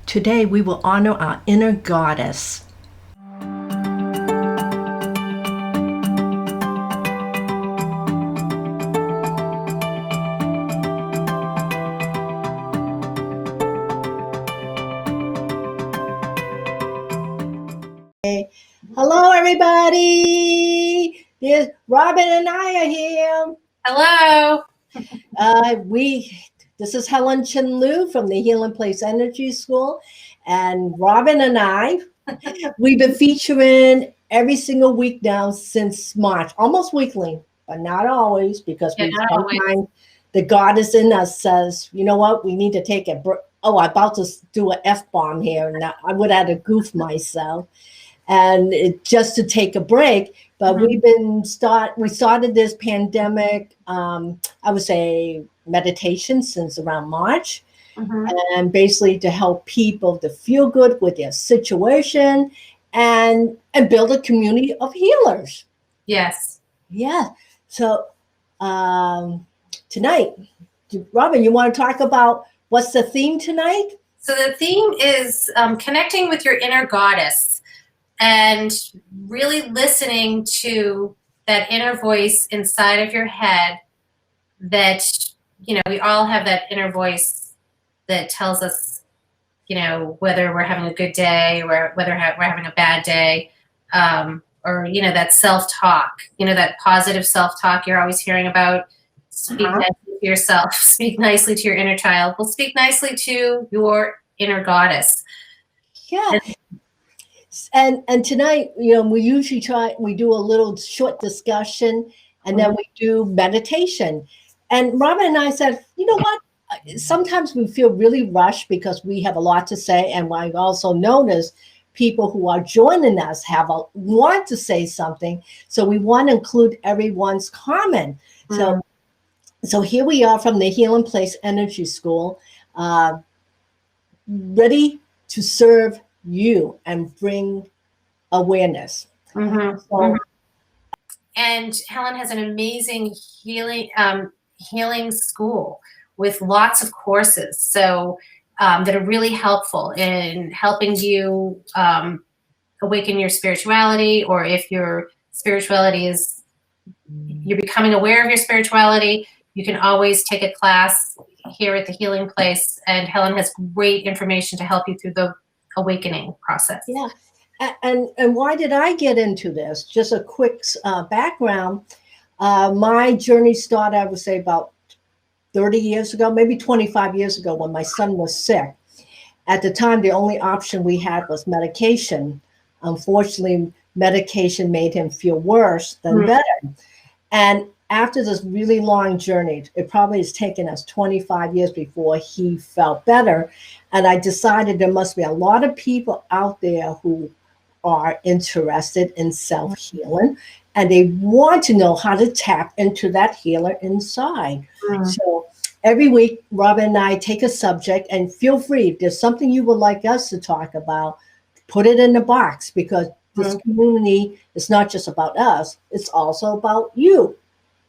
Today we will honor our inner goddess. Hello, everybody. Robin and I are here. Hello. This is Helen Chin Lu from the Healing Place Energy School, and Robin and I, we've been featuring every single week now since March, almost weekly, but not always, because sometimes the goddess in us says, you know what, we need to take a break. Oh, I'm about to do an F-bomb here, and I would have to goof myself. And just to take a break, but we started this pandemic, I would say meditation since around March, and basically to help people to feel good with their situation and build a community of healers. Yes. Yeah. So tonight, Robin, you want to talk about what's the theme tonight? So the theme is connecting with your inner goddess and really listening to that inner voice inside of your head that, we all have that inner voice that tells us, whether we're having a good day or whether we're having a bad day, or, that self-talk, that positive self-talk you're always hearing about. Speak nicely to yourself, speak nicely to your inner child. Well, speak nicely to your inner goddess. Yeah. And tonight, we usually we do a little short discussion, and then we do meditation. And Robin and I said, you know what? Sometimes we feel really rushed because we have a lot to say. And I also notice people who are joining us want to say something. So we want to include everyone's comment. So here we are from the Healing Place Energy School, ready to serve you and bring awareness. And Helen has an amazing healing school with lots of courses, so that are really helpful in helping you awaken your spirituality, or if your spirituality you're becoming aware of your spirituality, you can always take a class here at the Healing Place, and Helen has great information to help you through the awakening process. Yeah. And why did I get into this? Just a quick background. My journey started, I would say, about 30 years ago, maybe 25 years ago, when my son was sick. At the time, the only option we had was medication. Unfortunately, medication made him feel worse than better. And after this really long journey, it probably has taken us 25 years before he felt better. And I decided there must be a lot of people out there who are interested in self-healing, and they want to know how to tap into that healer inside. So every week, Robin and I take a subject, and feel free, if there's something you would like us to talk about, put it in the box, because this community is not just about us, it's also about you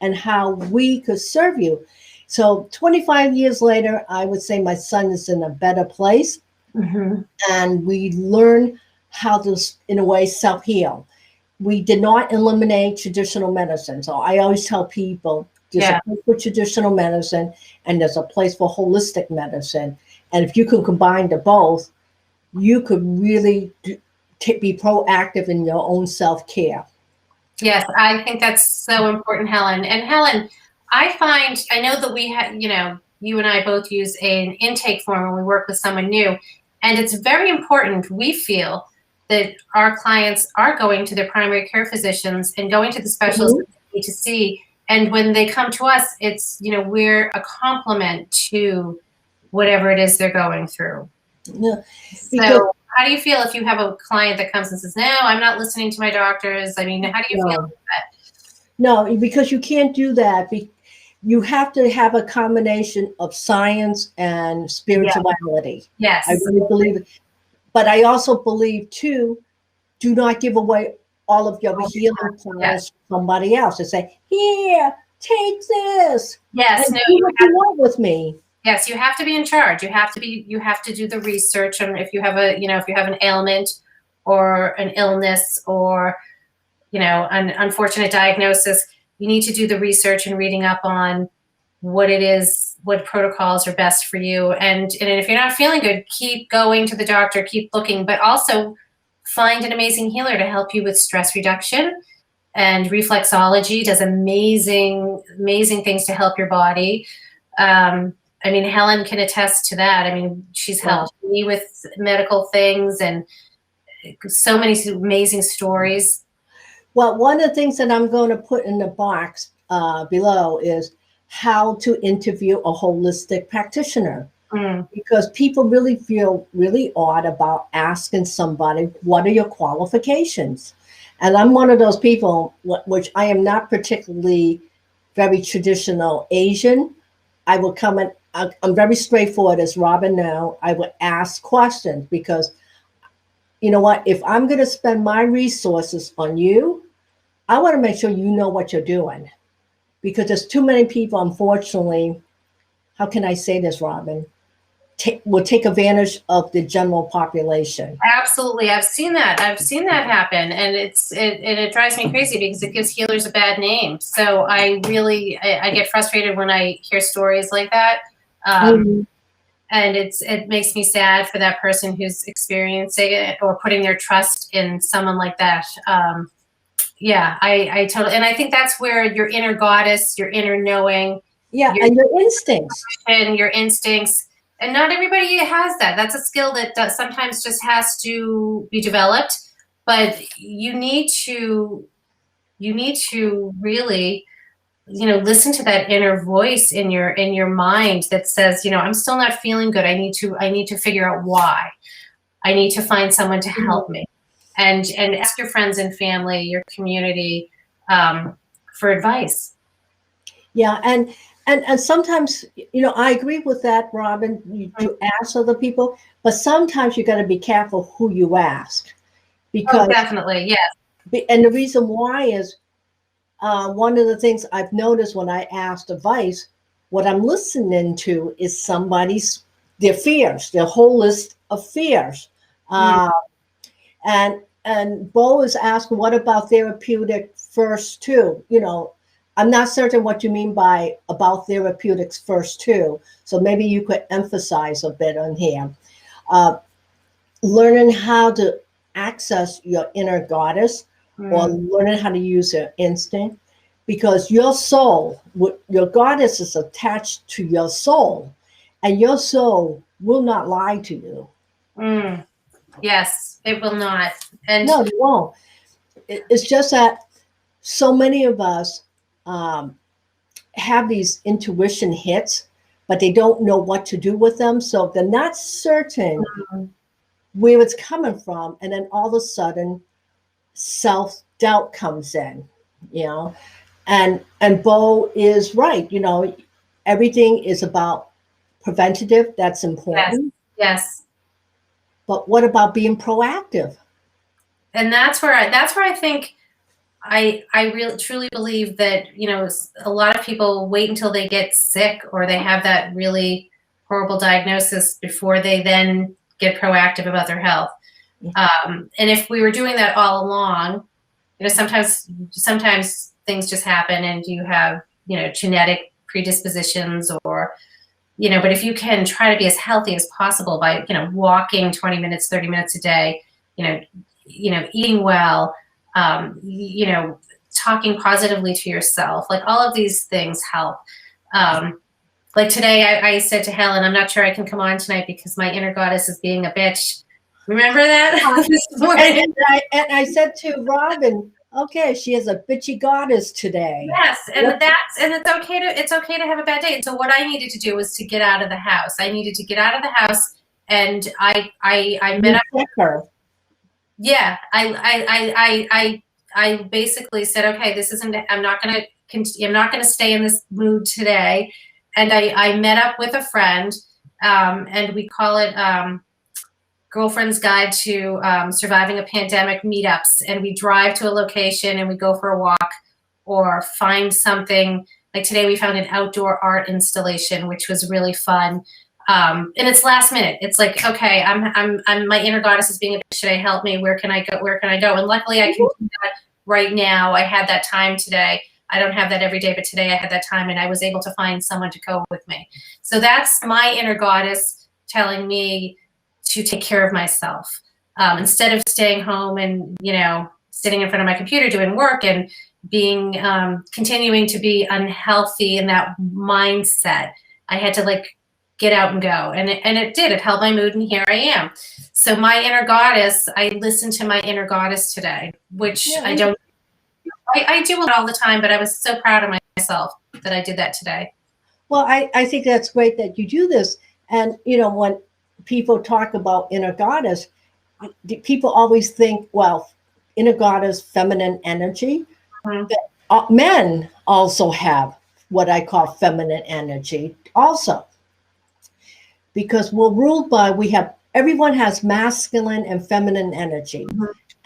and how we could serve you. So 25 years later, I would say my son is in a better place. And we learn how to, in a way, self-heal. We did not eliminate traditional medicine. So I always tell people there's a place for traditional medicine and there's a place for holistic medicine. And if you can combine the both, you could really be proactive in your own self-care. Yes, I think that's so important, Helen. And Helen, I know that we have, you and I both use an intake form when we work with someone new. And it's very important, we feel, that our clients are going to their primary care physicians and going to the specialists that they need to see. And when they come to us, it's, we're a complement to whatever it is they're going through. Yeah. So how do you feel if you have a client that comes and says, no, I'm not listening to my doctors? I mean, how do you feel about that? No, because you can't do that. You have to have a combination of science and spirituality. Yes. I really believe it. But I also believe, too, do not give away all of your healing plans to somebody else and say, here, take this. Yes. And do what you want with me. Yes, you have to be in charge. You have to do the research. And if you have if you have an ailment or an illness or, an unfortunate diagnosis, you need to do the research and reading up on what it is, what protocols are best for you. And if you're not feeling good, keep going to the doctor, keep looking, but also find an amazing healer to help you with stress reduction. And Reflexology does amazing, amazing things to help your body. Helen can attest to that. She's helped me with medical things and so many amazing stories. Well, one of the things that I'm going to put in the box below is how to interview a holistic practitioner. Because people really feel really odd about asking somebody, what are your qualifications? And I'm one of those people, which I am not particularly very traditional Asian. I will come and I'm very straightforward, as Robin know. I would ask questions because, you know what, if I'm going to spend my resources on you, I want to make sure you know what you're doing. Because there's too many people, unfortunately, how can I say this, Robin? Will take advantage of the general population. Absolutely. I've seen that happen. And it drives me crazy because it gives healers a bad name. So I get frustrated when I hear stories like that. And it makes me sad for that person who's experiencing it or putting their trust in someone like that. I totally, and I think that's where your inner goddess, your inner knowing, and your instincts, and your instincts. And not everybody has that. That's a skill that sometimes just has to be developed. But you need to really, listen to that inner voice in your mind that says, I'm still not feeling good. I need to figure out why. I need to find someone to help me, and ask your friends and family, your community, for advice. Yeah, and sometimes, I agree with that, Robin, to ask other people, but sometimes you got to be careful who you ask. Because definitely, yes. And the reason why is one of the things I've noticed when I asked advice, what I'm listening to is their fears, their whole list of fears. And Bo is asking, what about therapeutic first too? I'm not certain what you mean by about therapeutics first too. So maybe you could emphasize a bit on here. Learning how to access your inner goddess or learning how to use your instinct, because your soul, your goddess is attached to your soul, and your soul will not lie to you. Yes, it will not. And no, it won't. It's just that so many of us have these intuition hits, but they don't know what to do with them. So they're not certain where it's coming from. And then all of a sudden, self-doubt comes in, and Bo is right. Everything is about preventative. That's important. Yes. But what about being proactive? And that's where I think I really truly believe that, a lot of people wait until they get sick or they have that really horrible diagnosis before they then get proactive about their health. And if we were doing that all along, sometimes things just happen and you have, genetic predispositions or, but if you can try to be as healthy as possible by, walking 20 minutes, 30 minutes a day, eating well, talking positively to yourself, like all of these things help. Like today I said to Helen, I'm not sure I can come on tonight because my inner goddess is being a bitch. Remember that? This morning. And I said to Robin, okay, she is a bitchy goddess today. Yes, and it's okay to have a bad day. And so what I needed to do was to get out of the house. I needed to get out of the house, and I met up with her. Yeah, I basically said, okay, this isn't. I'm not gonna stay in this mood today, and I met up with a friend, and we call it Girlfriend's Guide to Surviving a Pandemic meetups, and we drive to a location and we go for a walk or find something Like today we found an outdoor art installation, which was really fun. And it's last minute. It's like, okay, I'm my inner goddess is being a bitch today. Help me. Where can I go? Where can I go? And luckily I can do that right now. I had that time today. I don't have that every day, but today I had that time and I was able to find someone to go with me. So that's my inner goddess telling me to take care of myself. Instead of staying home and, sitting in front of my computer doing work and being, continuing to be unhealthy in that mindset, I had to get out and go. And it did. It held my mood, and here I am. So my inner goddess, I listened to my inner goddess today, which I don't. I do it all the time, but I was so proud of myself that I did that today. Well, I think that's great that you do this. And, when people talk about inner goddess, people always think, well, inner goddess, feminine energy. But men also have what I call feminine energy also. Because we're ruled by, everyone has masculine and feminine energy.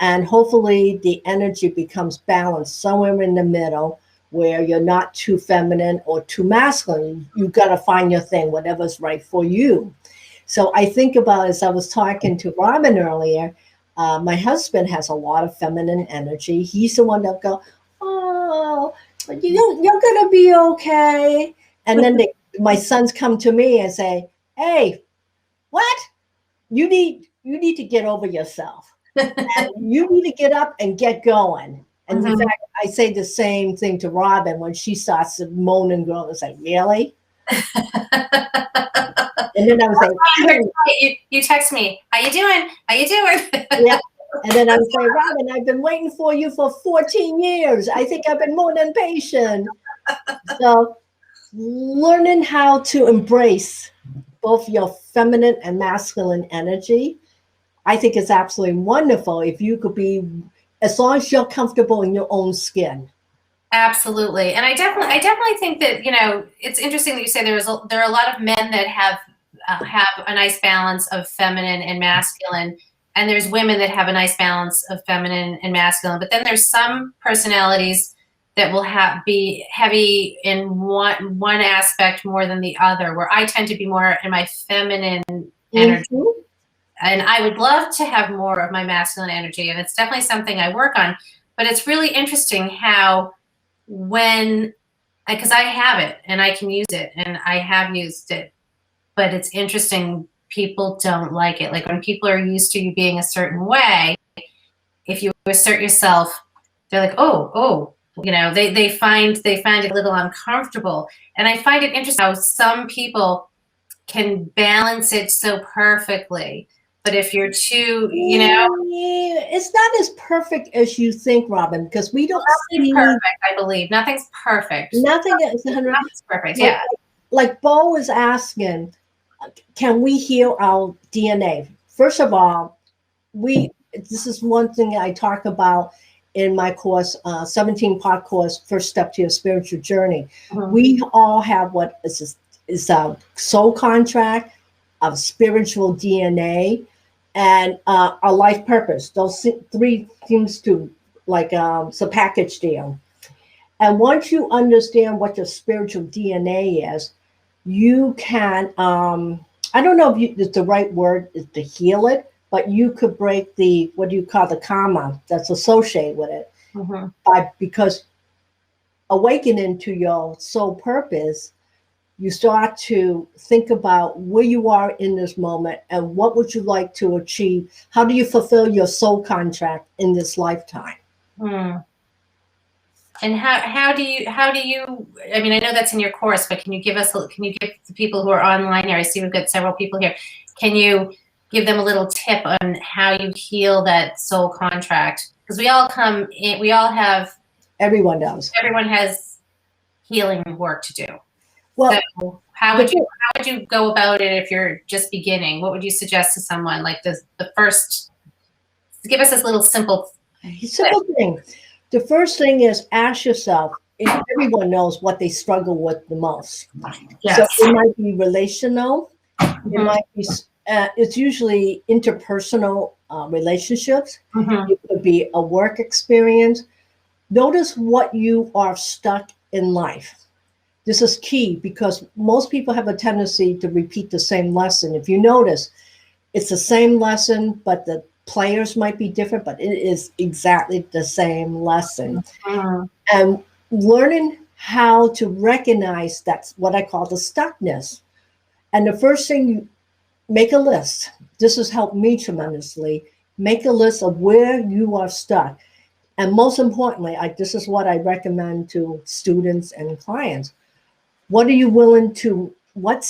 And hopefully the energy becomes balanced somewhere in the middle where you're not too feminine or too masculine. You've got to find your thing, whatever's right for you. So I think about, as I was talking to Robin earlier, my husband has a lot of feminine energy. He's the one that go, oh, you're going to be okay. And then my sons come to me and say, hey, what? You need to get over yourself. And you need to get up and get going. And in fact, I say the same thing to Robin when she starts to moan and groan. It's like, really? And then I was like, you text me, how you doing? How you doing? Yeah. And then I would say, Robin, I've been waiting for you for 14 years. I think I've been more than patient. So learning how to embrace both your feminine and masculine energy, I think is absolutely wonderful. If you could be, as long as you're comfortable in your own skin. Absolutely. And I definitely think that, it's interesting that you say there are a lot of men that have a nice balance of feminine and masculine. And there's women that have a nice balance of feminine and masculine. But then there's some personalities that will be heavy in one aspect more than the other, where I tend to be more in my feminine energy. And I would love to have more of my masculine energy. And it's definitely something I work on. But it's really interesting how because I have it and I can use it and I have used it, but it's interesting, people don't like it. Like when people are used to you being a certain way, if you assert yourself, they're like, oh, they find it a little uncomfortable. And I find it interesting how some people can balance it so perfectly. But if you're too, it's not as perfect as you think, Robin, because we don't see perfect. I believe nothing's perfect. Nothing is perfect. Yeah. Like Bo was asking, can we heal our DNA? First of all, this is one thing I talk about in my course, 17-part course, First Step to Your Spiritual Journey. We all have what is a soul contract, of spiritual DNA, and our life purpose. Those three seems to it's a package deal. And once you understand what your spiritual DNA is, you can, I don't know if the right word is to heal it, but you could break the, what do you call the karma that's associated with it. Because awakening to your soul purpose, you start to think about where you are in this moment and what would you like to achieve? How do you fulfill your soul contract in this lifetime? And how do you, I mean, I know that's in your course, but can you give the people who are online here, I see we've got several people here, can you give them a little tip on how you heal that soul contract? Because we all come in, everyone has healing work to do. Well, so how would you go about it if you're just beginning? What would you suggest to someone? Like the first, give us this little simple thing. The first thing is ask yourself, if everyone knows what they struggle with the most. Yes. So it might be relational. It might be, it's usually interpersonal relationships. It could be a work experience. Notice what you are stuck in life. This is key because most people have a tendency to repeat the same lesson. If you notice, it's the same lesson, but the players might be different, but it is exactly the same lesson. Mm-hmm. And learning how to recognize that's what I call the stuckness. And the first thing, you make a list. This has helped me tremendously. Make a list of where you are stuck. And most importantly, this is what I recommend to students and clients. What are you willing to, what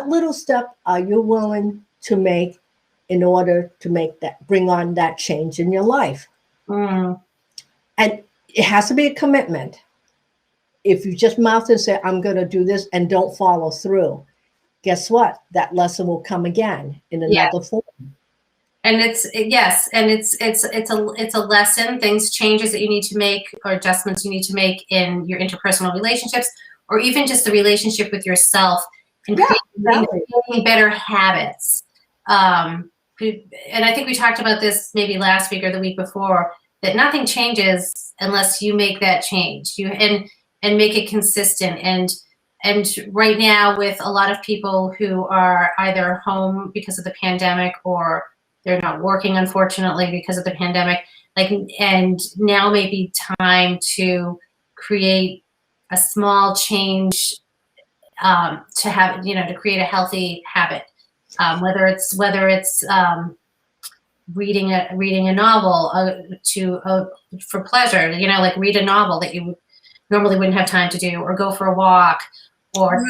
little step are you willing to make in order to bring on that change in your life? Mm. And it has to be a commitment. If you just mouth and say, I'm going to do this and don't follow through, guess what? That lesson will come again in another form. And it's a lesson, changes that you need to make or adjustments you need to make in your interpersonal relationships, or even just the relationship with yourself, and creating better habits. And I think we talked about this maybe last week or the week before, that nothing changes unless you make that change. And make it consistent. And right now, with a lot of people who are either home because of the pandemic, or they're not working, unfortunately, because of the pandemic, and now may be time to create a small change, to have, to create a healthy habit, whether it's reading a novel for pleasure, like read a novel that you normally wouldn't have time to do, or go for a walk, or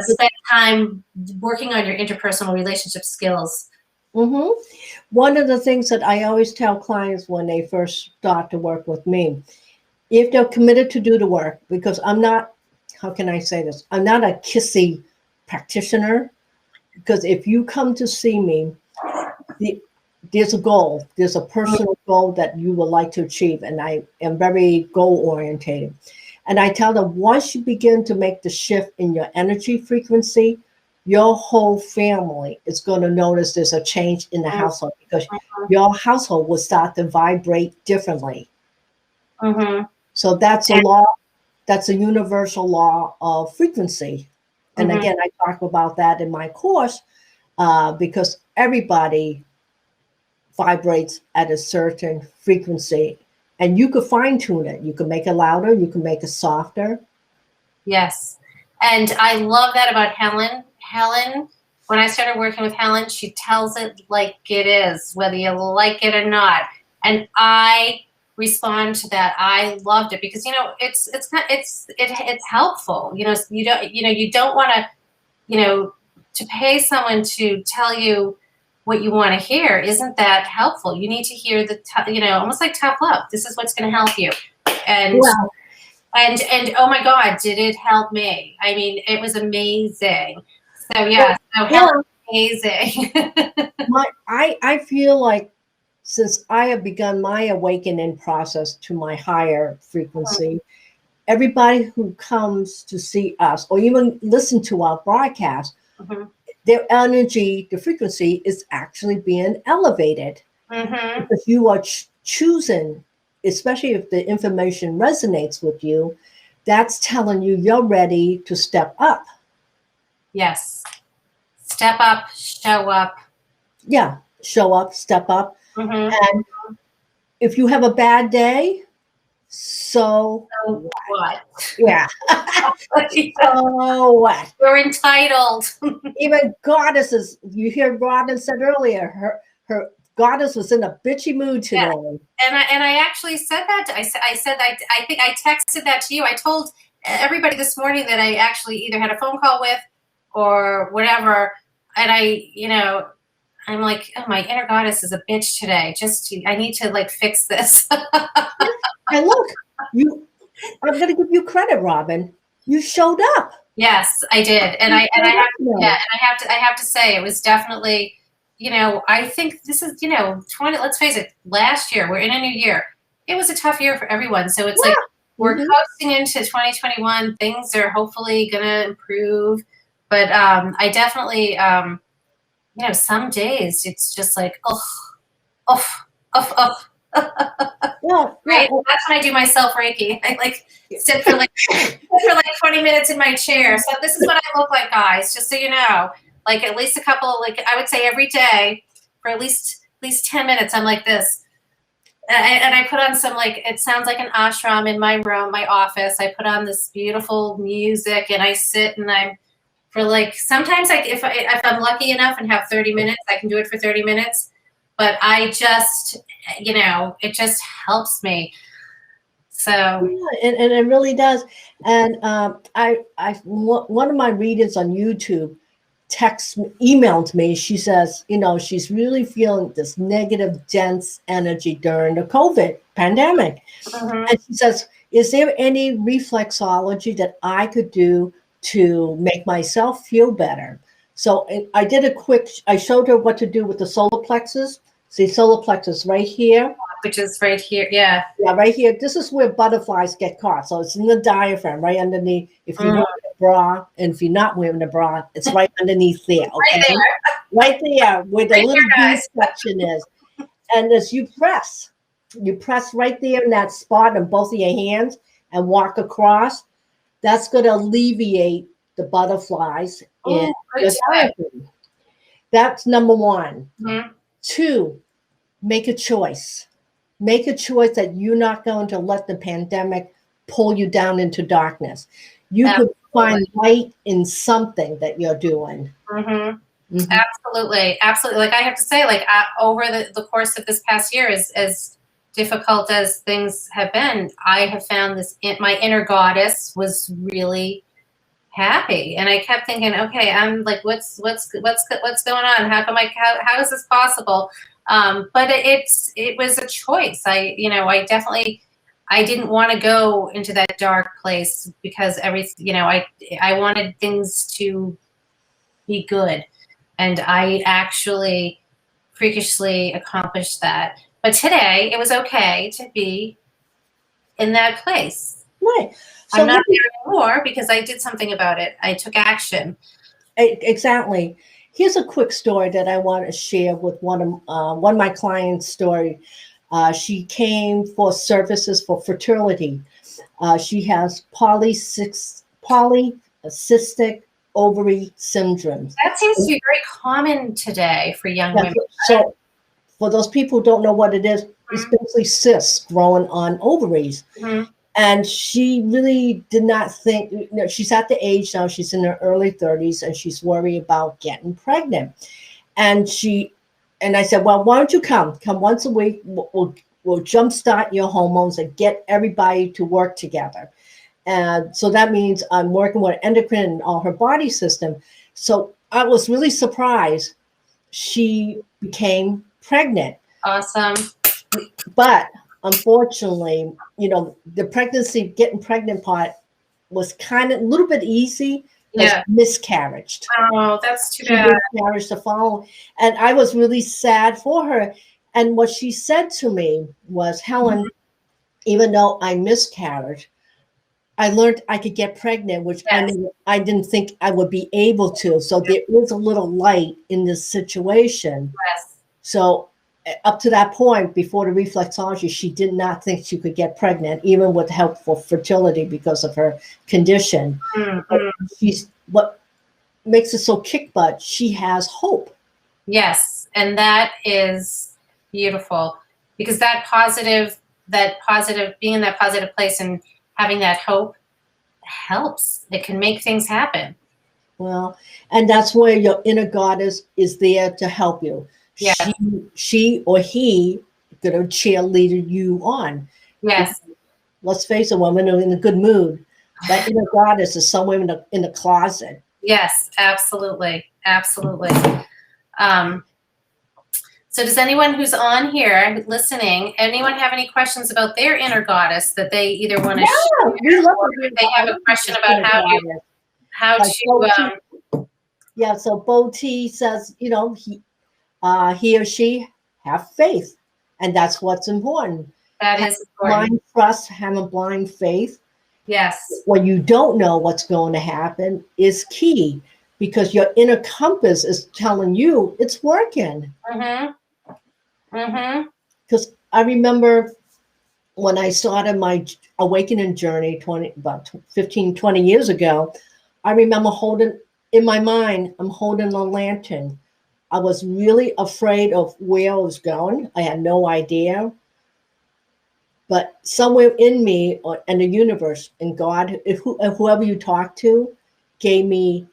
spend time working on your interpersonal relationship skills. Mm-hmm. One of the things that I always tell clients when they first start to work with me, if they're committed to do the work, because I'm not, how can I say this? I'm not a kissy practitioner, because if you come to see me, there's a goal, there's a personal goal that you would like to achieve. And I am very goal orientated. And I tell them, once you begin to make the shift in your energy frequency, your whole family is going to notice there's a change in the household, because your household will start to vibrate differently. Mm-hmm. So that's a law. That's a universal law of frequency. And again, I talk about that in my course, because everybody vibrates at a certain frequency, and you could fine tune it. You can make it louder. You can make it softer. Yes. And I love that about Helen. Helen, when I started working with Helen, she tells it like it is, whether you like it or not. And I respond to that. I loved it because, it's helpful. You don't want to pay someone to tell you what you want to hear. Isn't that helpful? You need to hear almost like tough love. This is what's going to help you. And wow. and oh my God, did it help me? I mean, it was amazing. So yeah, Helen's amazing. I feel like since I have begun my awakening process to my higher frequency, everybody who comes to see us or even listen to our broadcast, their energy, the frequency is actually being elevated. Because you are choosing, especially if the information resonates with you, that's telling you you're ready to step up. Yes. Step up, show up. Yeah, show up, step up. And if you have a bad day, so what? Yeah. So what? You're entitled. Even goddesses, you hear Robin said earlier, her goddess was in a bitchy mood today. Yeah. And I actually said that. I think I texted that to you. I told everybody this morning that I actually either had a phone call with or whatever. And I'm like, oh, my inner goddess is a bitch today. I need to fix this. And look, I'm going to give you credit, Robin. You showed up. Yes, I did. And I have to say it was definitely, I think this is, let's face it, last year, we're in a new year. It was a tough year for everyone. So it's we're coasting into 2021. Things are hopefully going to improve. But I definitely, some days it's just like, oh. Right? That's when I do my self Reiki. I like sit for like 20 minutes in my chair. So this is what I look like, guys, just so you know. Like at least a couple, like I would say every day for at least 10 minutes, I'm like this. And I put on some, like, it sounds like an ashram in my room, my office. I put on this beautiful music and I sit and I'm for like, sometimes if I'm lucky enough and have 30 minutes, I can do it for 30 minutes. But I just, it just helps me. So yeah, and it really does. And one of my readers on YouTube emailed me. She says, she's really feeling this negative, dense energy during the COVID pandemic. And she says, is there any reflexology that I could do to make myself feel better? So I did I showed her what to do with the solar plexus. See, solar plexus right here. Which is right here. Yeah. Yeah, right here. This is where butterflies get caught. So it's in the diaphragm, right underneath. If you're wearing a bra, and if you're not wearing a bra, it's right underneath there. Okay? Right there where the little B section is. And as you press right there in that spot on both of your hands and walk across, that's going to alleviate the butterflies in your diaphragm. That's number one. 2, make a choice. Make a choice that you're not going to let the pandemic pull you down into darkness. You could find light in something that you're doing. Absolutely. Like I have to say, like over the course of this past year, as difficult as things have been, I have found my inner goddess was really happy. And I kept thinking, okay, I'm like, what's going on? How is this possible? But it was a choice. I didn't want to go into that dark place because I wanted things to be good. And I actually freakishly accomplished that. But today it was okay to be in that place. Right. So I'm not there anymore because I did something about it. I took action. Exactly. Here's a quick story that I want to share with one of my clients' story. She came for services for fertility. She has polycystic ovary syndrome. That seems to be very common today for young women. So for those people who don't know what it is, it's basically cysts growing on ovaries. And she really did not think, she's at the age now, she's in her early 30s, and she's worried about getting pregnant. And I said, well, why don't you come once a week? We'll jumpstart your hormones and get everybody to work together. And so that means I'm working with endocrine and all her body system. So I was really surprised she became pregnant. Awesome. But unfortunately, the getting pregnant part was kind of a little bit easy. Yeah. Miscarriaged. Oh, that's too bad. Miscarriage to follow. And I was really sad for her. And what she said to me was, Helen, even though I miscarried, I learned I could get pregnant, which I didn't think I would be able to. So there is a little light in this situation. Yes. So up to that point, before the reflexology, she did not think she could get pregnant, even with help for fertility because of her condition. What makes it so kick butt, she has hope. Yes, and that is beautiful because that positive, being in that positive place and having that hope helps. It can make things happen. Well, and that's where your inner goddess is there to help you. Yeah. She or he gonna cheerleader you on. Yes. Let's face it, women are in a good mood. That inner goddess is somewhere in the closet. Yes, absolutely. Absolutely. So does anyone who's on here listening, anyone have any questions about their inner goddess that they either want to share or if they have a question about how to yeah, so Bo T says, he or she have faith, and that's what's important. That is important. Blind trust, having blind faith. Yes. When you don't know what's going to happen is key, because your inner compass is telling you it's working. Because I remember when I started my awakening journey about 15, 20 years ago, I remember holding, in my mind, I'm holding a lantern. I was really afraid of where I was going. I had no idea. But somewhere in me or in the universe and God, whoever you talk to, gave me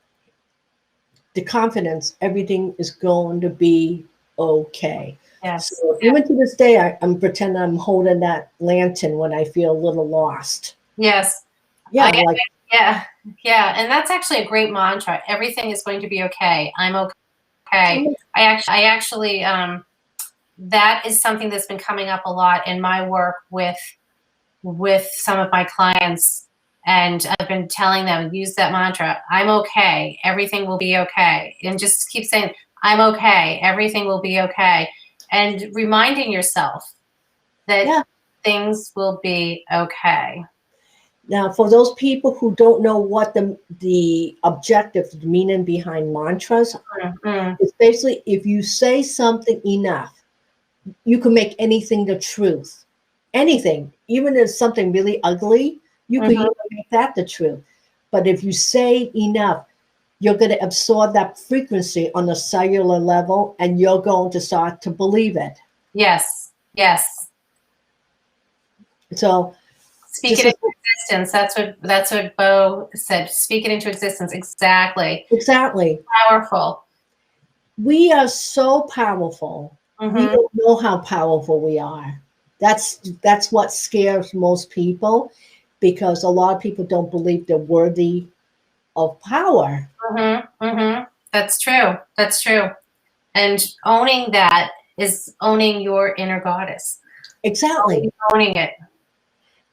the confidence everything is going to be okay. Yes. So even to this day, I'm pretending I'm holding that lantern when I feel a little lost. Yes. Yeah, yeah. And that's actually a great mantra. Everything is going to be okay. I'm okay. I actually, that is something that's been coming up a lot in my work with some of my clients. And I've been telling them, use that mantra. I'm okay. Everything will be okay. And just keep saying, I'm okay. Everything will be okay. And reminding yourself that things will be okay. Now, for those people who don't know what the objective, the meaning behind mantras, it's basically if you say something enough, you can make anything the truth. Anything, even if something really ugly, you could even make that the truth. But if you say enough, you're going to absorb that frequency on a cellular level, and you're going to start to believe it. Yes. So speak it into existence. That's what Bo said. Speak it into existence. Exactly. Powerful. We are so powerful. We don't know how powerful we are. That's what scares most people, because a lot of people don't believe they're worthy of power. That's true. And owning that is owning your inner goddess. Exactly. Owning it.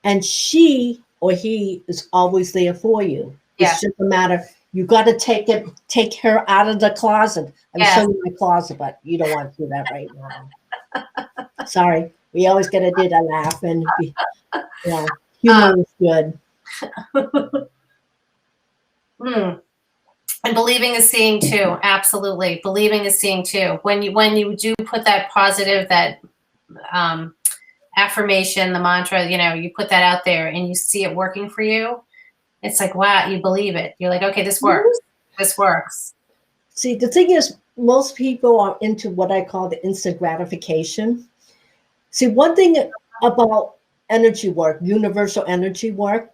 And she or he is always there for you. Yes. It's just a matter, you got to take her out of the closet. I'm showing you my closet, but you don't want to do that right now. Sorry. We always got to do the laugh and humor is good. And believing is seeing too. Absolutely. Believing is seeing too. When you do put that positive, that affirmation, the mantra, you put that out there and you see it working for you, it's like, wow, you believe it. You're like, okay, this works. This works. See, the thing is, most people are into what I call the instant gratification. See, one thing about energy work, universal energy work,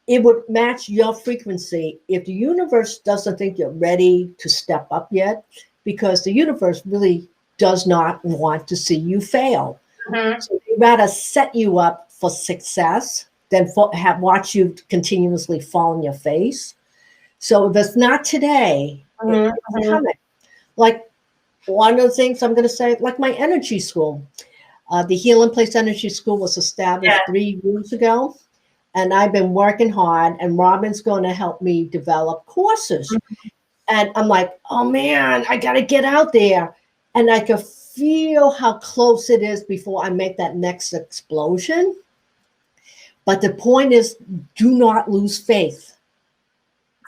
it would match your frequency if the universe doesn't think you're ready to step up yet, because the universe really does not want to see you fail. So they'd rather set you up for success than watch you continuously fall on your face. So if it's not today, it's coming. Like one of the things I'm going to say, like my energy school, the Healing Place Energy School was established 3 years ago. And I've been working hard, and Robin's going to help me develop courses. And I'm like, oh man, I got to get out there. And I can feel how close it is before I make that next explosion. But the point is, do not lose faith.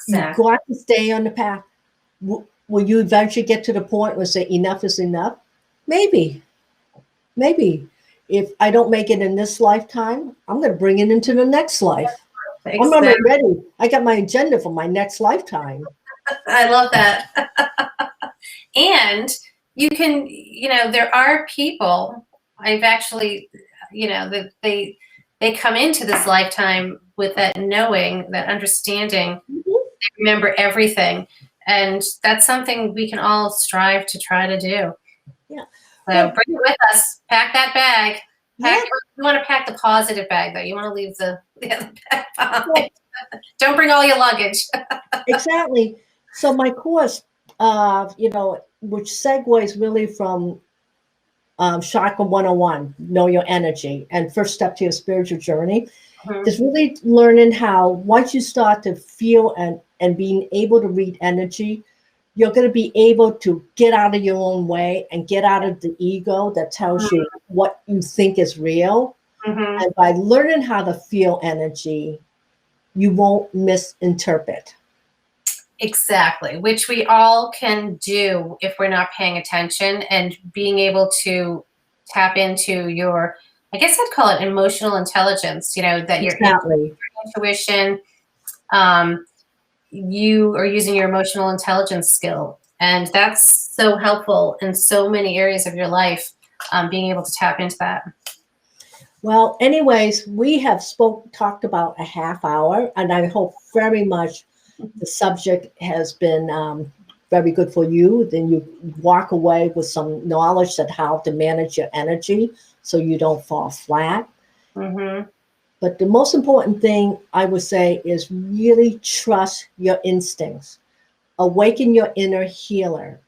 Exactly. You've got to stay on the path. Will you eventually get to the point where say enough is enough? Maybe. If I don't make it in this lifetime, I'm going to bring it into the next life. Exactly. I'm not ready. I got my agenda for my next lifetime. I love that. And you can, there are people, I've actually, that they come into this lifetime with that knowing, that understanding, they remember everything. And that's something we can all strive to try to do. Yeah. So bring it with us. Pack that bag. You want to pack the positive bag, though. You want to leave the other bag behind. Don't bring all your luggage. Exactly. So my course, which segues really from Chakra 101, Know Your Energy, and First Step to Your Spiritual Journey, is really learning how once you start to feel and being able to read energy, you're going to be able to get out of your own way and get out of the ego that tells you what you think is real. And by learning how to feel energy, you won't misinterpret. Exactly, which we all can do if we're not paying attention, and being able to tap into your I guess I'd call it emotional intelligence, that your Exactly. intuition, you are using your emotional intelligence skill. And that's so helpful in so many areas of your life, being able to tap into that. Well, anyways, we have talked about a half hour, and I hope very much the subject has been very good for you. Then you walk away with some knowledge that how to manage your energy so you don't fall flat. Mm-hmm. But the most important thing I would say is really trust your instincts. Awaken your inner healer,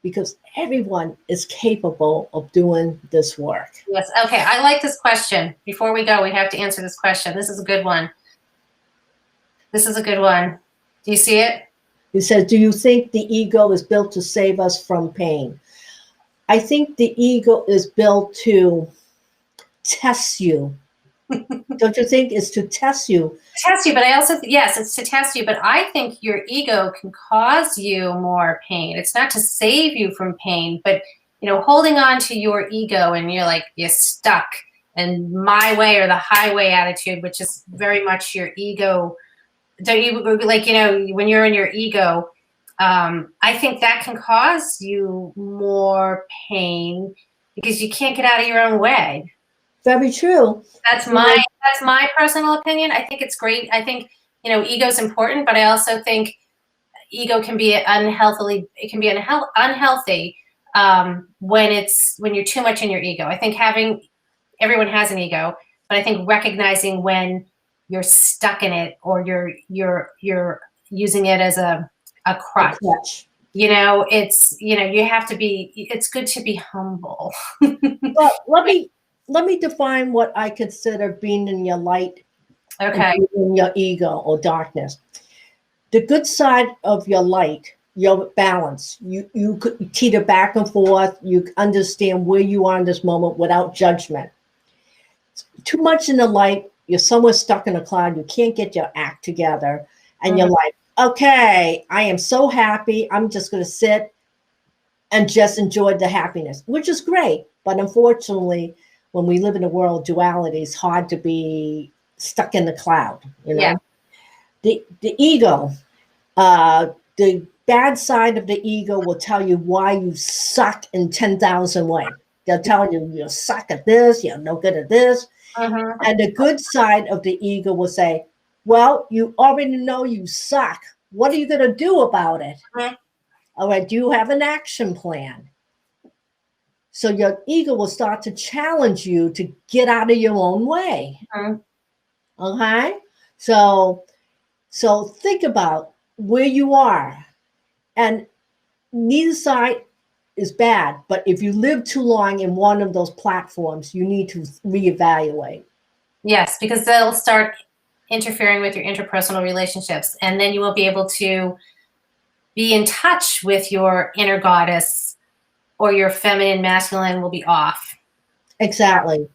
because everyone is capable of doing this work. Yes. Okay. I like this question. Before we go, we have to answer this question. This is a good one. This is a good one. Do you see it? It says, do you think the ego is built to save us from pain? I think the ego is built to test you. Don't you think it's to test you? Test you, but I also, yes, it's to test you, but I think your ego can cause you more pain. It's not to save you from pain, but holding on to your ego, and you're stuck, and my way or the highway attitude, which is very much your ego. Don't you when you're in your ego, I think that can cause you more pain because you can't get out of your own way. Very true. That's my personal opinion. I think it's great. I think ego is important, but I also think ego can be unhealthy. It can be unhealthy when you're too much in your ego. I think everyone has an ego, but I think recognizing when you're stuck in it, or you're using it as a crutch. You have to be. It's good to be humble. Well, let me define what I consider being in your light. Okay. In your ego or darkness. The good side of your light, your balance. You could teeter back and forth. You understand where you are in this moment without judgment. Too much in the light, you're somewhere stuck in a cloud. You can't get your act together, and you're like, okay, I am so happy. I'm just going to sit and just enjoy the happiness, which is great. But unfortunately, when we live in a world of duality, it's hard to be stuck in the cloud. Yeah. The ego, the bad side of the ego will tell you why you suck in 10,000 ways. They'll tell you you suck at this, you're no good at this. And the good side of the ego will say, well, you already know you suck. What are you going to do about it? All right, do you have an action plan? So your ego will start to challenge you to get out of your own way. Okay? So think about where you are. And neither side is bad, but if you live too long in one of those platforms, you need to reevaluate. Yes, because they'll start interfering with your interpersonal relationships, and then you will be able to be in touch with your inner goddess, or your feminine masculine will be off. Exactly.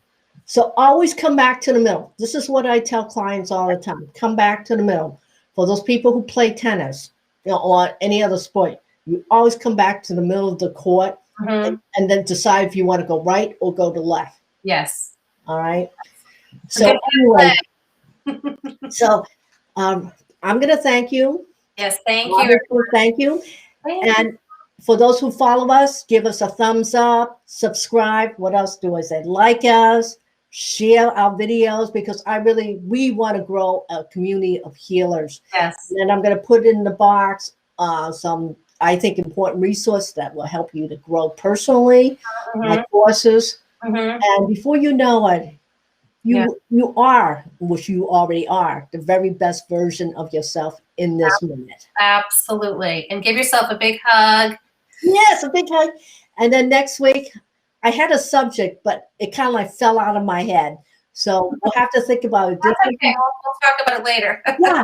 So always come back to the middle. This is what I tell clients all the time. Come back to the middle. For those people who play tennis, or any other sport, you always come back to the middle of the court, and then decide if you want to go right or go to left. Yes. All right. So anyway, I'm going to thank you. Yes, thank you. Thank you. And for those who follow us, give us a thumbs up, subscribe. What else do I say? Like us, share our videos, because we want to grow a community of healers. Yes. And I'm going to put in the box some, I think, important resources that will help you to grow personally, my courses. And before you know it, you are, which you already are, the very best version of yourself in this minute. Absolutely. And give yourself a big hug. Yes, a big hug. And then next week, I had a subject, but it kind of like fell out of my head. So we'll have to think about it differently. Okay, we'll talk about it later. Yeah.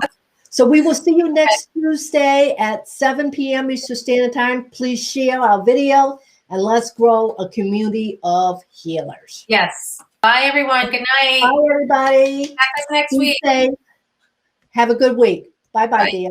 So we will see you next Tuesday at 7 p.m. Eastern Standard Time. Please share our video, and let's grow a community of healers. Yes. Bye, everyone. Good night. Bye, everybody. Back us next week. Have a good week. Bye-bye, dear.